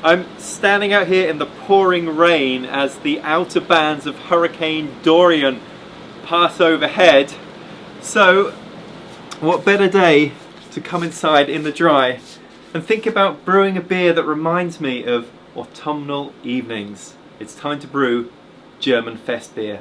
I'm standing out here in the pouring rain as the outer bands of Hurricane Dorian pass overhead. So, what better day to come inside in the dry and think about brewing a beer that reminds me of autumnal evenings. It's time to brew German Festbier.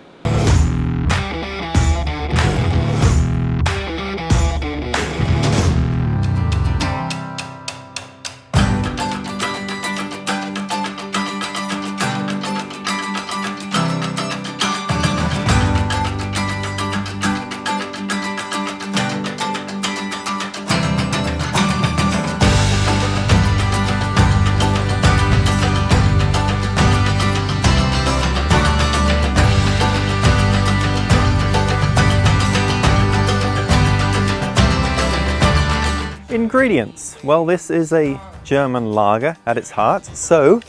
Ingredients. Well, this is a German lager at its heart, so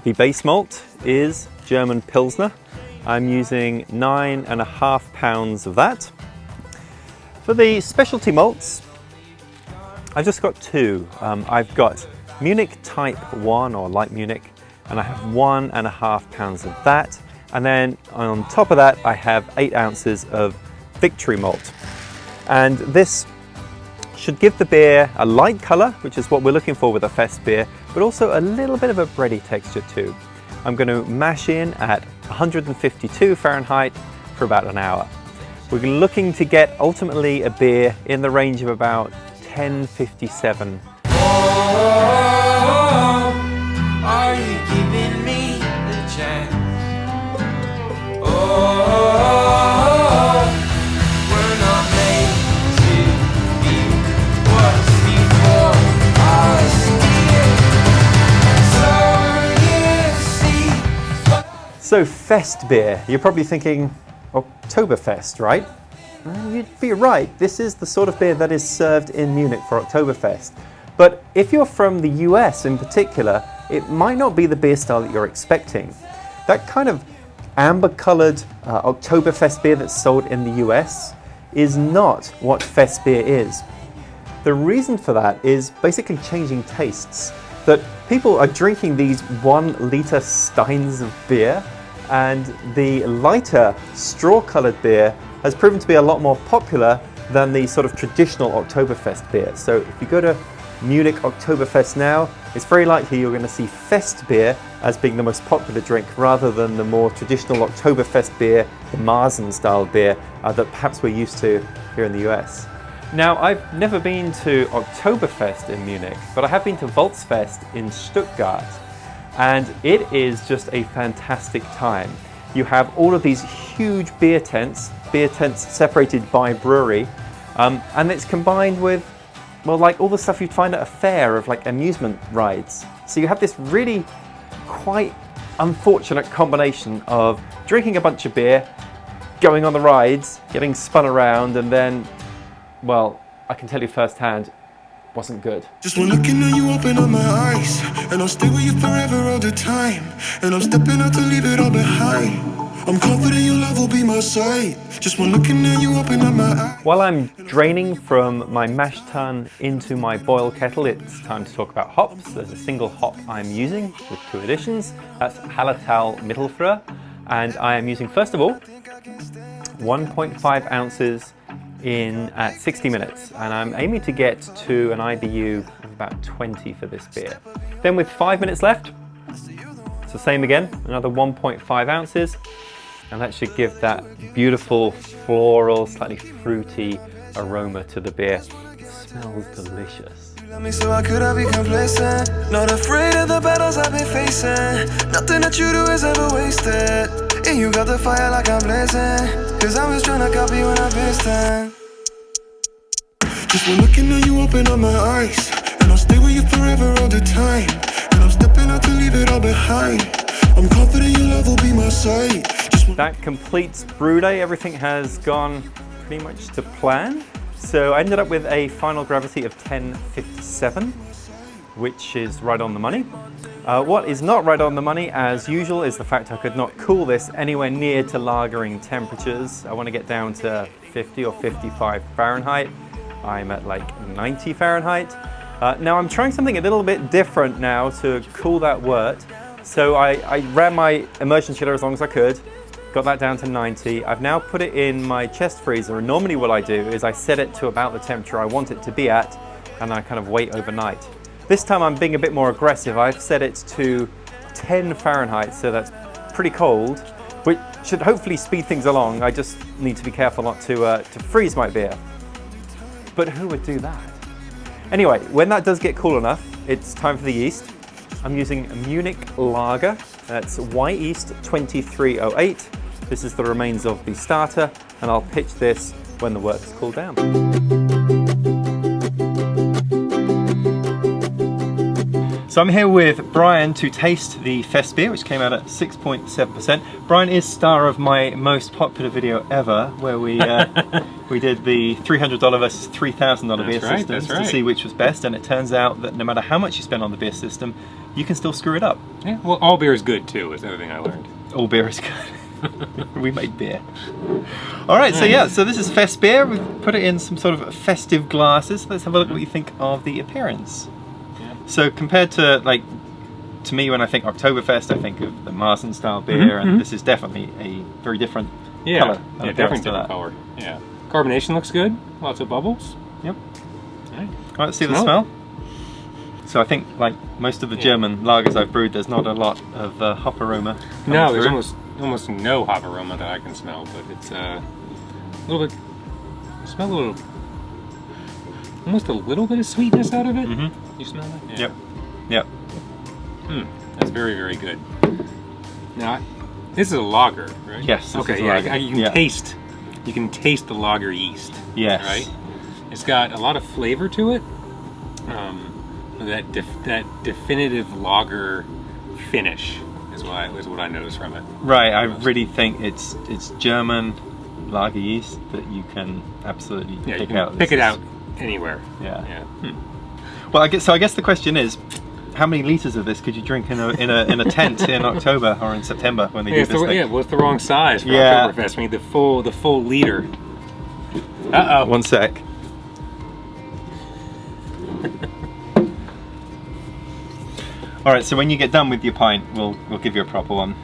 the base malt is German Pilsner. I'm using 9.5 pounds of that. For the specialty malts, I've just got two. I've got Munich Type I, or Light Munich, and I have 1.5 pounds of that. And then on top of that, I have 8 ounces of Victory Malt. And this should give the beer a light colour, which is what we're looking for with a Festbier, but also a little bit of a bready texture too. I'm going to mash in at 152 Fahrenheit for about an hour. We're looking to get ultimately a beer in the range of about 1057. Are you giving me the chance? We're not made to be what's before us here. So Festbier, you're probably thinking Oktoberfest, right? You'd be right. This is the sort of beer that is served in Munich for Oktoberfest. But if you're from the US in particular, it might not be the beer style that you're expecting. That kind of amber-coloured Oktoberfest beer that's sold in the US is not what Festbier is. The reason for that is basically changing tastes. That people are drinking these 1 litre steins of beer, and the lighter straw-coloured beer has proven to be a lot more popular than the sort of traditional Oktoberfest beer. So if you go to Munich Oktoberfest now, it's very likely you're going to see Festbier as being the most popular drink rather than the more traditional Oktoberfest beer, the Marzen style beer that perhaps we're used to here in the US. Now, I've never been to Oktoberfest in Munich, but I have been to Volksfest in Stuttgart, and it is just a fantastic time. You have all of these huge beer tents separated by brewery, and it's combined with, well, like all the stuff you'd find at a fair of like amusement rides. So you have this really quite unfortunate combination of drinking a bunch of beer, going on the rides, getting spun around, and then, well, I can tell you firsthand, wasn't good. Just when looking at you, open up my eyes, and I'll stay with you forever all the time, and I'm stepping out to leave it all behind. I'm confident your love will be my side. Just when looking at you, open up my eyes. While I'm draining from my mash tun into my boil kettle, it's time to talk about hops. There's a single hop I'm using with 2 additions. That's Hallertauer Mittelfrüh, and I am using, first of all, 1.5 ounces in at 60 minutes, and I'm aiming to get to an IBU of about 20 for this beer. Then with 5 minutes left, it's the same again, another 1.5 ounces, and that should give that beautiful floral, slightly fruity aroma to the beer. It smells delicious. So I could be complacent, not afraid of the battles I've been facing. Nothing that you do is ever wasted, and you got the fire like I'm blazing, cause I'm just trying to copy when I'm pasting. Just when looking at you, open up my eyes, and I'll stay with you forever all the time, and I'm stepping out to leave it all behind. I'm confident your love will be my side. That completes brew day. Everything has gone pretty much to plan. So I ended up with a final gravity of 1057, which is right on the money. What is not right on the money, as usual, is the fact I could not cool this anywhere near to lagering temperatures. I want to get down to 50 or 55 Fahrenheit. I'm at like 90 Fahrenheit. Now I'm trying something a little bit different now to cool that wort. So I ran my immersion chiller as long as I could, got that down to 90. I've now put it in my chest freezer, and normally what I do is I set it to about the temperature I want it to be at, and I kind of wait overnight. This time I'm being a bit more aggressive. I've set it to 10 Fahrenheit, so that's pretty cold, which should hopefully speed things along. I just need to be careful not to freeze my beer. But who would do that? Anyway, when that does get cool enough, it's time for the yeast. I'm using a Munich lager. That's Wyeast 2308. This is the remains of the starter, and I'll pitch this when the wort is cooled down. So I'm here with Brian to taste the Festbier, which came out at 6.7%. Brian is star of my most popular video ever, where we we did the $300 versus $3,000 beer systems to see which was best, and it turns out that no matter how much you spend on the beer system, you can still screw it up. Yeah, well, all beer is good too, is the other thing I learned. All beer is good. We made beer. All right, so yeah, so this is Festbier. We've put it in some sort of festive glasses. Let's have a look at what you think of the appearance. So compared to, like, to me when I think Oktoberfest, I think of the Marzen style beer, and this is definitely a very different color. Yeah, definitely different color. Yeah. Carbonation looks good. Lots of bubbles. Yep. Right. All right, let's see the smell. So I think, like most of the German lagers I've brewed, there's not a lot of hop aroma. No, there's almost no hop aroma that I can smell, but it's a little bit. Smell a little. Almost a little bit of sweetness out of it. You smell that? Yeah. Yep. That's very, very good. Now, this is a lager, right? Yes. Okay. Yeah. You can taste the lager yeast. Yes. Right. It's got a lot of flavor to it. That definitive lager finish is what I noticed from it. Right. I really think it's German lager yeast that you can absolutely pick out. Pick it out anywhere. Yeah. Well, I guess the question is, how many liters of this could you drink in a tent in October or in September when they do this thing? Yeah, well, it's the wrong size for Oktoberfest. We need the full liter. Uh-oh. One sec. All right, so when you get done with your pint, we'll give you a proper one.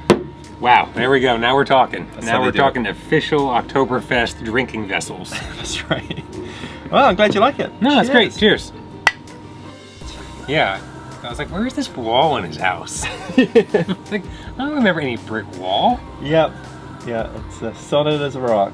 Wow, there we go. Now we're talking. Now we're talking official Oktoberfest drinking vessels. That's right. Well, I'm glad you like it. No, that's great. Cheers. Yeah, I was like, where's this wall in his house? Like, I don't remember any brick wall. Yep. Yeah, it's as solid as a rock.